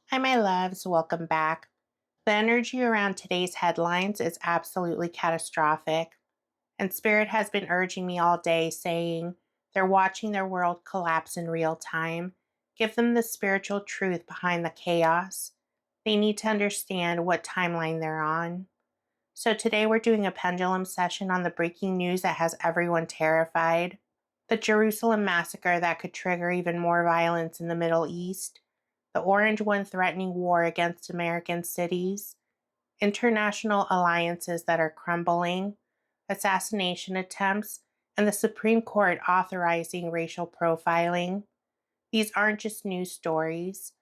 Hi, my loves. Welcome back. The energy around today's headlines is absolutely catastrophic, and Spirit has been urging me all day, saying they're watching their world collapse in real time. Give them the spiritual truth behind the chaos. They need to understand what timeline they're on. So, today we're doing a pendulum session on the breaking news that has everyone terrified, the Jerusalem massacre that could trigger even more violence in the Middle East, the orange one threatening war against American cities, international alliances that are crumbling, assassination attempts, and the Supreme Court authorizing racial profiling. These aren't just news stories,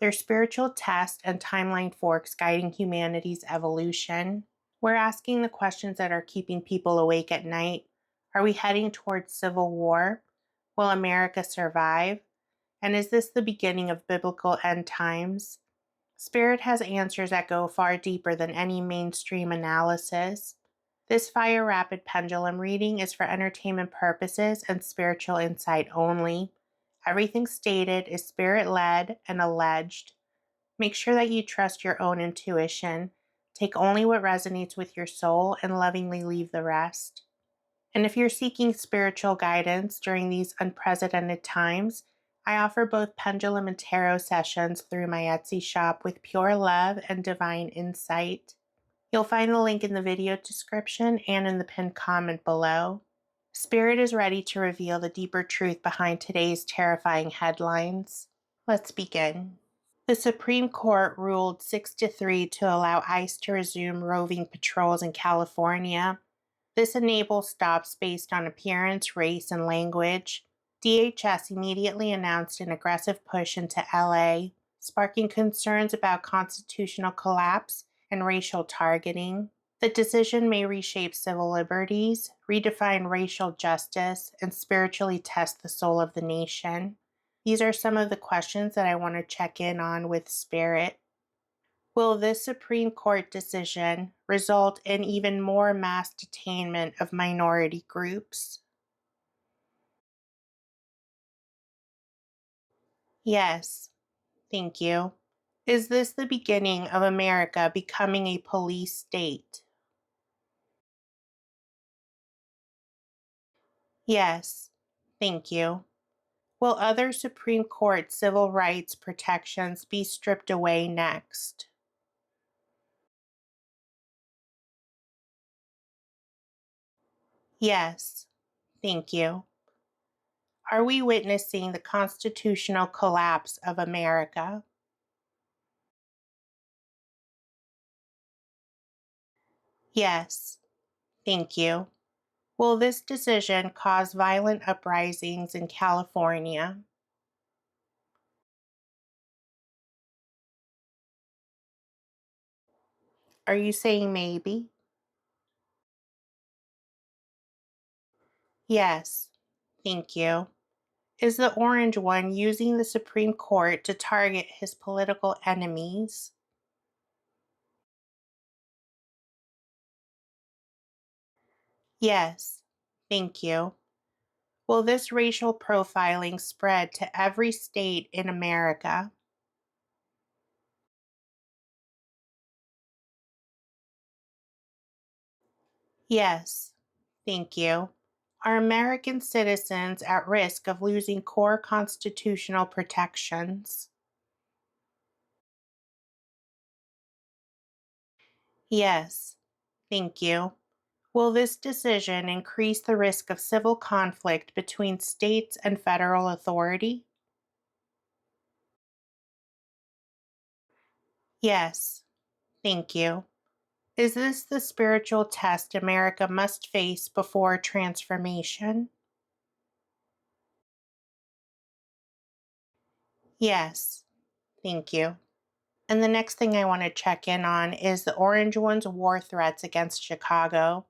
they're spiritual tests and timeline forks guiding humanity's evolution. We're asking the questions that are keeping people awake at night. Are we heading towards civil war? Will America survive? And is this the beginning of biblical end times? Spirit has answers that go far deeper than any mainstream analysis. This fire rapid pendulum reading is for entertainment purposes and spiritual insight only. Everything stated is spirit led and alleged. Make sure that you trust your own intuition. Take only what resonates with your soul and lovingly leave the rest. And if you're seeking spiritual guidance during these unprecedented times, I offer both pendulum and tarot sessions through my Etsy shop with pure love and divine insight. You'll find the link in the video description and in the pinned comment below. Spirit is ready to reveal the deeper truth behind today's terrifying headlines. Let's begin. The Supreme Court ruled 6-3 to allow ICE to resume roving patrols in California. This enables stops based on appearance, race, and language. DHS immediately announced an aggressive push into LA, sparking concerns about constitutional collapse and racial targeting. The decision may reshape civil liberties, redefine racial justice, and spiritually test the soul of the nation. These are some of the questions that I want to check in on with Spirit. Will this Supreme Court decision result in even more mass detainment of minority groups? Yes, thank you. Is this the beginning of America becoming a police state? Yes, thank you. Will other Supreme Court civil rights protections be stripped away next? Yes, thank you. Are we witnessing the constitutional collapse of America? Yes, thank you. Will this decision cause violent uprisings in California? Are you saying maybe? Yes, thank you. Is the orange one using the Supreme Court to target his political enemies? Yes, thank you. Will this racial profiling spread to every state in America? Yes, thank you. Are American citizens at risk of losing core constitutional protections? Yes, thank you. Will this decision increase the risk of civil conflict between states and federal authority? Yes, thank you. Is this the spiritual test America must face before transformation? Yes, thank you. And the next thing I want to check in on is the Orange One's war threats against Chicago.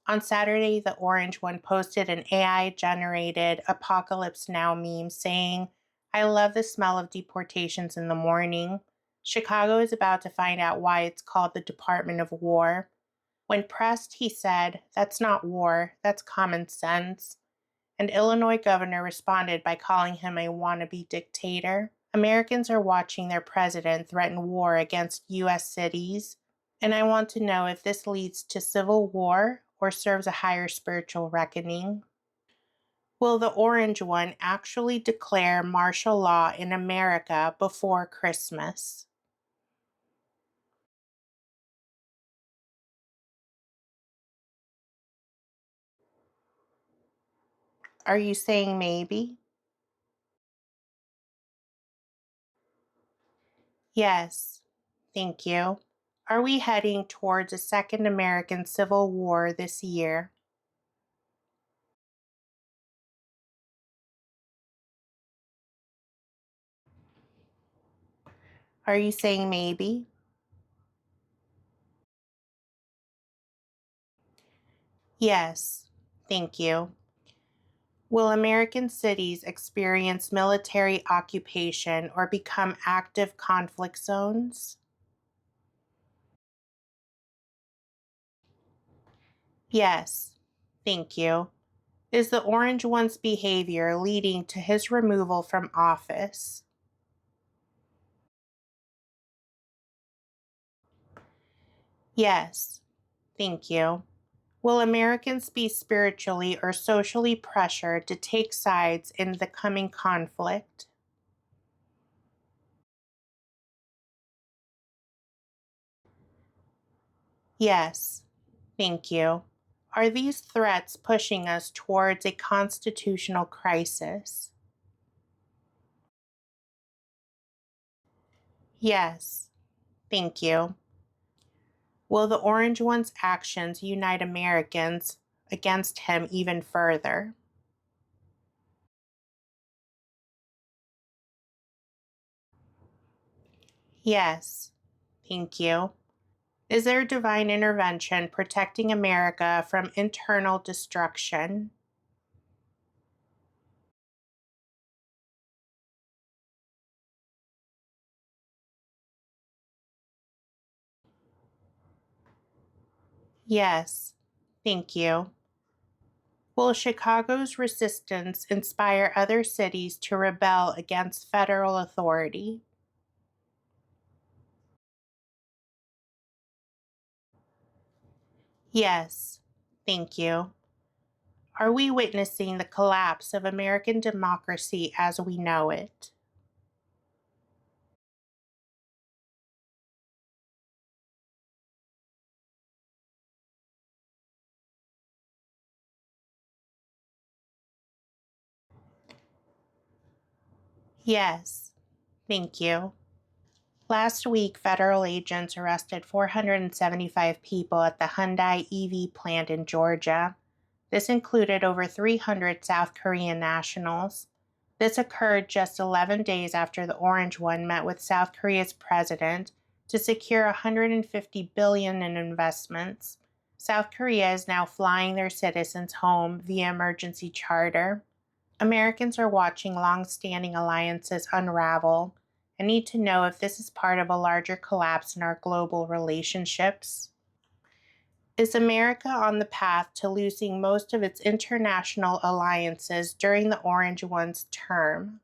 On Saturday, the Orange One posted an AI generated Apocalypse Now meme saying, I love the smell of deportations in the morning. Chicago is about to find out why it's called the Department of War. When pressed, he said, That's not war, that's common sense. And Illinois governor responded by calling him a wannabe dictator. Americans are watching their president threaten war against U.S. cities, and I want to know if this leads to civil war or serves a higher spiritual reckoning. Will the orange one actually declare martial law in America before Christmas? Are you saying maybe? Yes. Thank you. Are we heading towards a second American Civil War this year? Are you saying maybe? Yes. Thank you. Will American cities experience military occupation or become active conflict zones? Yes. Thank you. Is the orange one's behavior leading to his removal from office? Yes. Thank you. Will Americans be spiritually or socially pressured to take sides in the coming conflict? Yes. Thank you. Are these threats pushing us towards a constitutional crisis? Yes. Thank you. Will the orange one's actions unite Americans against him even further? Yes. Thank you. Is there divine intervention protecting America from internal destruction? Yes. Thank you. Will Chicago's resistance inspire other cities to rebel against federal authority? Yes. Thank you. Are we witnessing the collapse of American democracy as we know it? Yes. Thank you. Last week, federal agents arrested 475 people at the Hyundai EV plant in Georgia. This included over 300 South Korean nationals. This occurred just 11 days after the Orange One met with South Korea's president to secure $150 billion in investments. South Korea is now flying their citizens home via emergency charter. Americans are watching long-standing alliances unravel and need to know if this is part of a larger collapse in our global relationships. Is America on the path to losing most of its international alliances during the Orange One's term?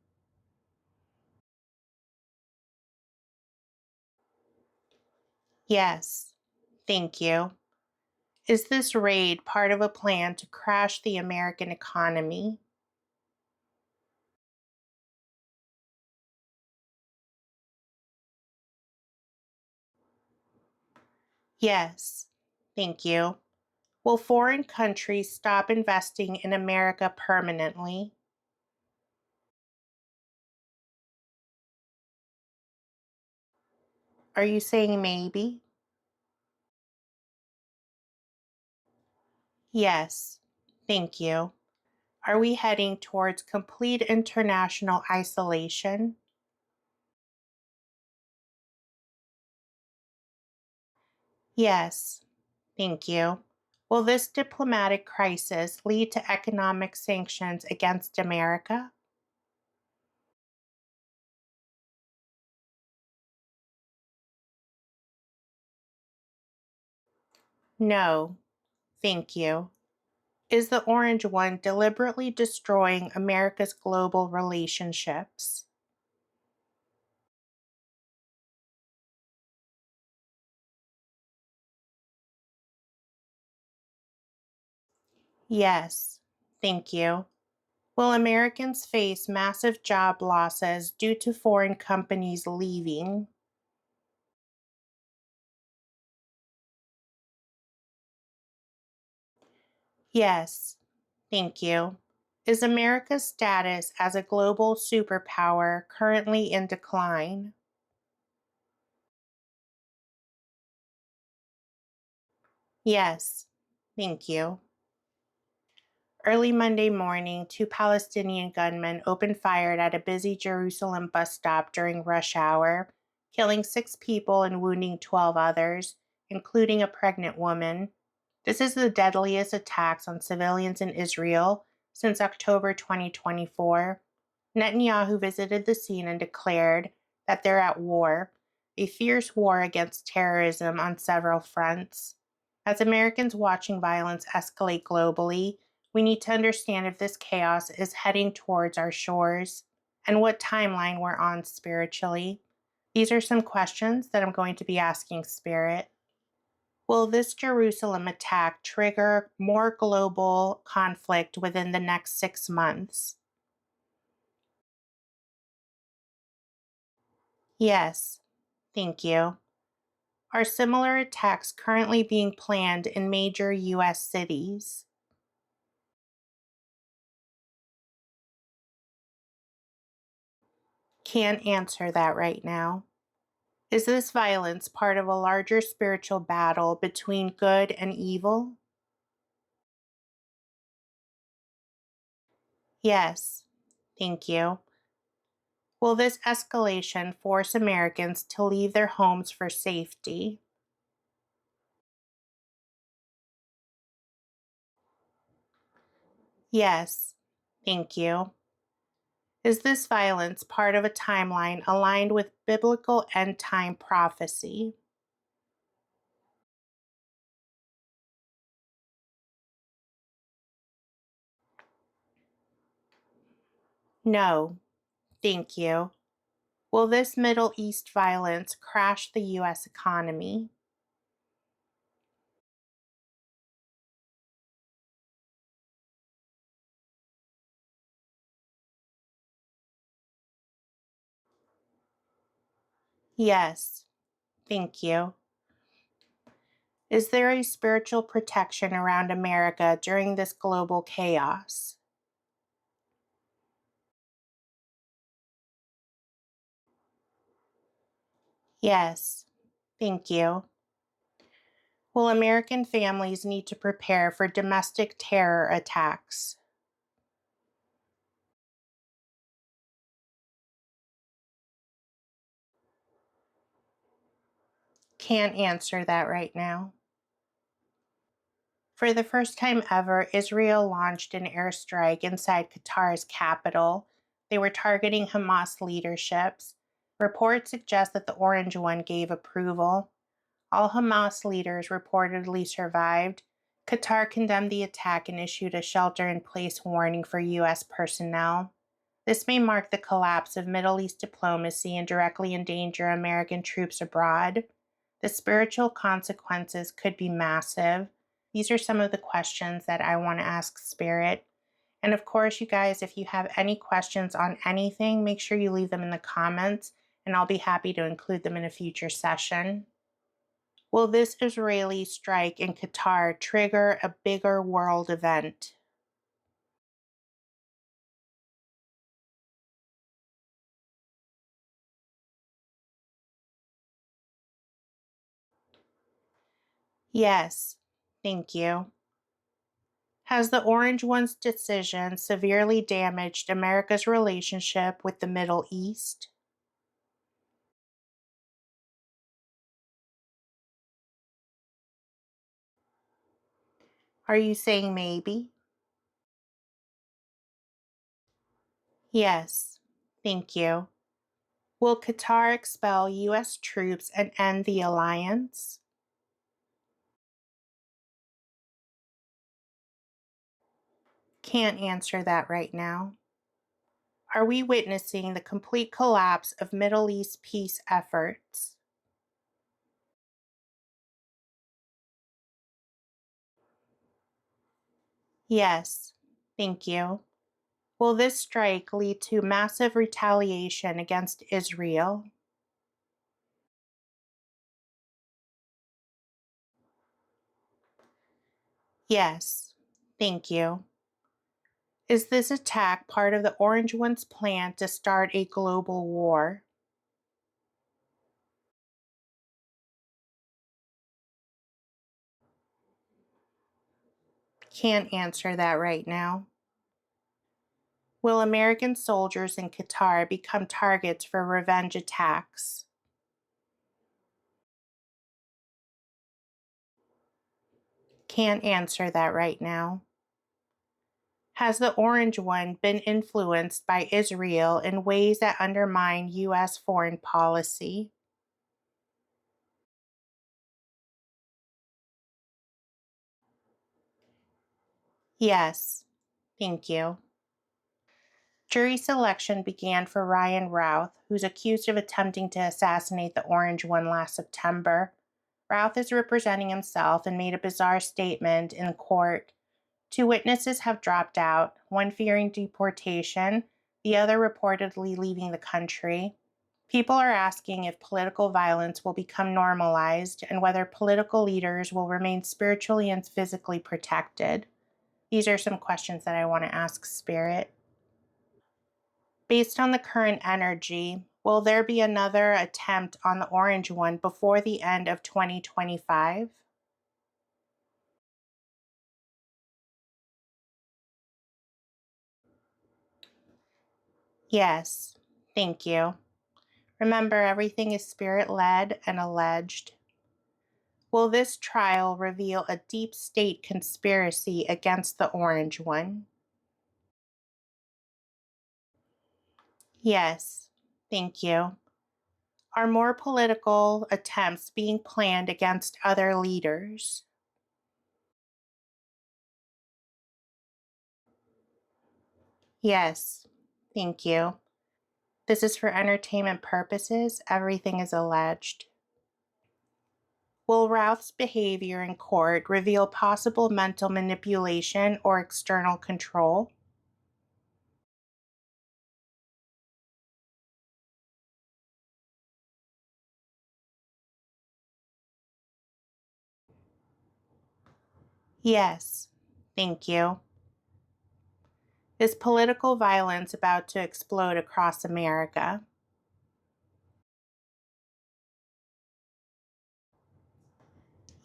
Yes. Thank you. Is this raid part of a plan to crash the American economy? Yes. Thank you. Will foreign countries stop investing in America permanently? Are you saying maybe? Yes. Thank you. Are we heading towards complete international isolation? Yes. Thank you. Will this diplomatic crisis lead to economic sanctions against America? No. Thank you. Is the orange one deliberately destroying America's global relationships? Yes, thank you. Will Americans face massive job losses due to foreign companies leaving? Yes, thank you. Is America's status as a global superpower currently in decline? Yes, thank you. Early Monday morning, two Palestinian gunmen opened fire at a busy Jerusalem bus stop during rush hour, killing 6 people and wounding 12 others, including a pregnant woman. This is the deadliest attacks on civilians in Israel since October 2024. Netanyahu visited the scene and declared that they're at war, a fierce war against terrorism on several fronts. As Americans watching violence escalate globally, we need to understand if this chaos is heading towards our shores and what timeline we're on spiritually. These are some questions that I'm going to be asking Spirit. Will this Jerusalem attack trigger more global conflict within the next 6 months? Yes, thank you. Are similar attacks currently being planned in major U.S. cities? Can't answer that right now. Is this violence part of a larger spiritual battle between good and evil? Yes, thank you. Will this escalation force Americans to leave their homes for safety? Yes, thank you. Is this violence part of a timeline aligned with biblical end time prophecy? No, thank you. Will this Middle East violence crash the U.S. economy? Yes, thank you. Is there a spiritual protection around America during this global chaos? Yes, thank you. Will American families need to prepare for domestic terror attacks? Can't answer that right now. For the first time ever, Israel launched an airstrike inside Qatar's capital. They were targeting Hamas leaderships. Reports suggest that the Orange One gave approval. All Hamas leaders reportedly survived. Qatar condemned the attack and issued a shelter in place warning for U.S. personnel. This may mark the collapse of Middle East diplomacy and directly endanger American troops abroad. The spiritual consequences could be massive. These are some of the questions that I want to ask Spirit. And of course, you guys, if you have any questions on anything, make sure you leave them in the comments, and I'll be happy to include them in a future session. Will this Israeli strike in Qatar trigger a bigger world event? Yes, thank you. Has the Orange One's decision severely damaged America's relationship with the Middle East? Are you saying maybe? Yes, thank you. Will Qatar expel U.S. troops and end the alliance? Can't answer that right now. Are we witnessing the complete collapse of Middle East peace efforts? Yes, thank you. Will this strike lead to massive retaliation against Israel? Yes, thank you. Is this attack part of the Orange One's plan to start a global war? Can't answer that right now. Will American soldiers in Qatar become targets for revenge attacks? Can't answer that right now. Has the Orange One been influenced by Israel in ways that undermine U.S. foreign policy? Yes, thank you. Jury selection began for Ryan Routh, who's accused of attempting to assassinate the Orange One last September. Routh is representing himself and made a bizarre statement in court. Two witnesses have dropped out, one fearing deportation, the other reportedly leaving the country. People are asking if political violence will become normalized and whether political leaders will remain spiritually and physically protected. These are some questions that I want to ask Spirit. Based on the current energy, will there be another attempt on the Orange One before the end of 2025? Yes, thank you. Remember, everything is spirit led and alleged. Will this trial reveal a deep state conspiracy against the Orange One? Yes, thank you. Are more political attempts being planned against other leaders? Yes, thank you. This is for entertainment purposes. Everything is alleged. Will Routh's behavior in court reveal possible mental manipulation or external control? Yes, thank you. Is political violence about to explode across America?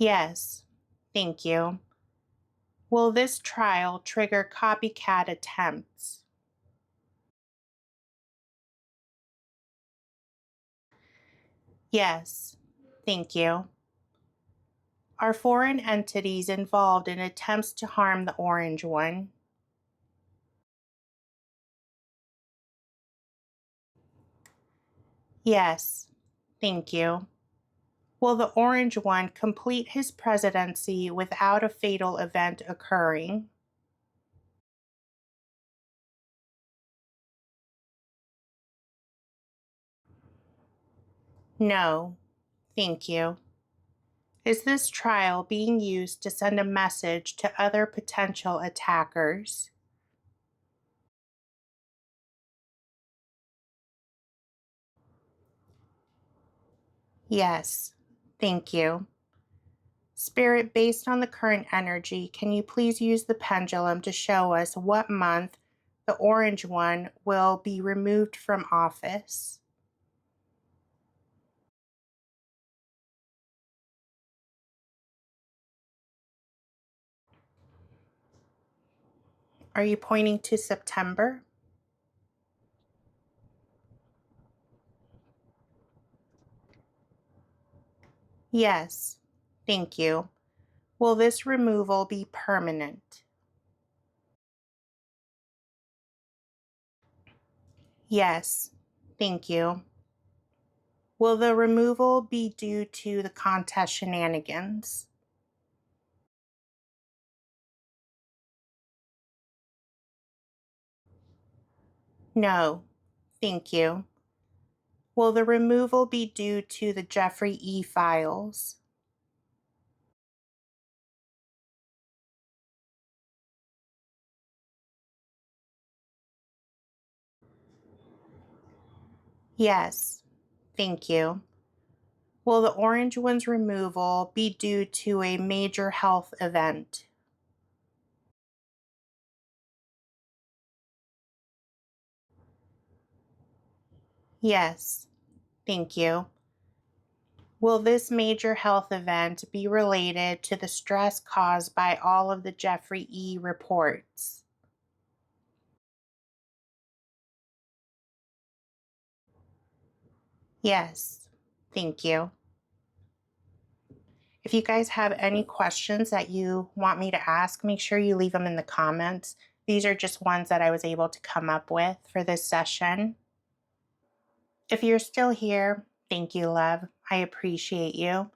Yes, thank you. Will this trial trigger copycat attempts? Yes, thank you. Are foreign entities involved in attempts to harm the Orange One? Yes, thank you. Will the Orange One complete his presidency without a fatal event occurring? No, thank you. Is this trial being used to send a message to other potential attackers? Yes, thank you. Spirit, based on the current energy, can you please use the pendulum to show us what month the Orange One will be removed from office? Are you pointing to September? Yes, thank you. Will this removal be permanent? Yes, thank you. Will the removal be due to the contest shenanigans? No, thank you. Will the removal be due to the Jeffrey E. files? Yes, thank you. Will the orange one's removal be due to a major health event? Yes, thank you. Will this major health event be related to the stress caused by all of the Jeffrey E. reports? Yes, thank you. If you guys have any questions that you want me to ask, make sure you leave them in the comments. These are just ones that I was able to come up with for this session. If you're still here, thank you, love. I appreciate you.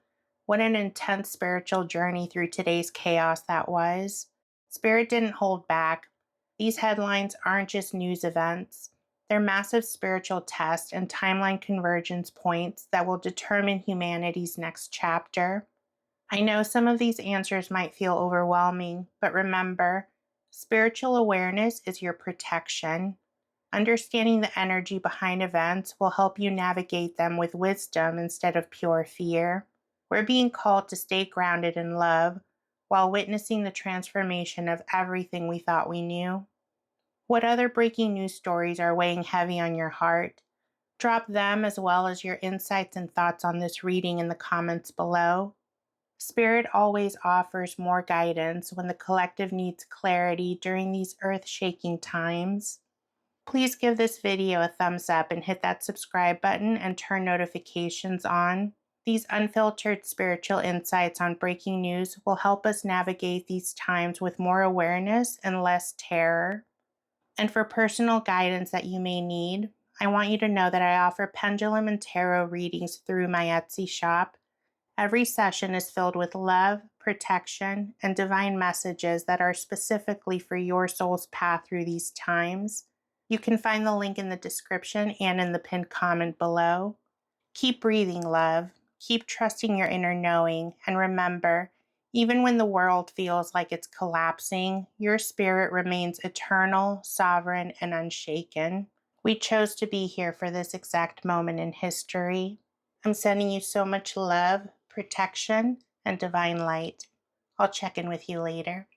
What an intense spiritual journey through today's chaos that was. Spirit didn't hold back. These headlines aren't just news events, they're massive spiritual tests and timeline convergence points that will determine humanity's next chapter. I know some of these answers might feel overwhelming, but remember, spiritual awareness is your protection. Understanding the energy behind events will help you navigate them with wisdom instead of pure fear. We're being called to stay grounded in love while witnessing the transformation of everything we thought we knew. What other breaking news stories are weighing heavy on your heart? Drop them as well as your insights and thoughts on this reading in the comments below. Spirit always offers more guidance when the collective needs clarity during these earth-shaking times. Please give this video a thumbs up and hit that subscribe button and turn notifications on. These unfiltered spiritual insights on breaking news will help us navigate these times with more awareness and less terror. And for personal guidance that you may need, I want you to know that I offer pendulum and tarot readings through my Etsy shop. Every session is filled with love, protection, and divine messages that are specifically for your soul's path through these times. You can find the link in the description and in the pinned comment below. Keep breathing, love. Keep trusting your inner knowing. And remember, even when the world feels like it's collapsing, your spirit remains eternal, sovereign, and unshaken. We chose to be here for this exact moment in history. I'm sending you so much love, protection, and divine light. I'll check in with you later.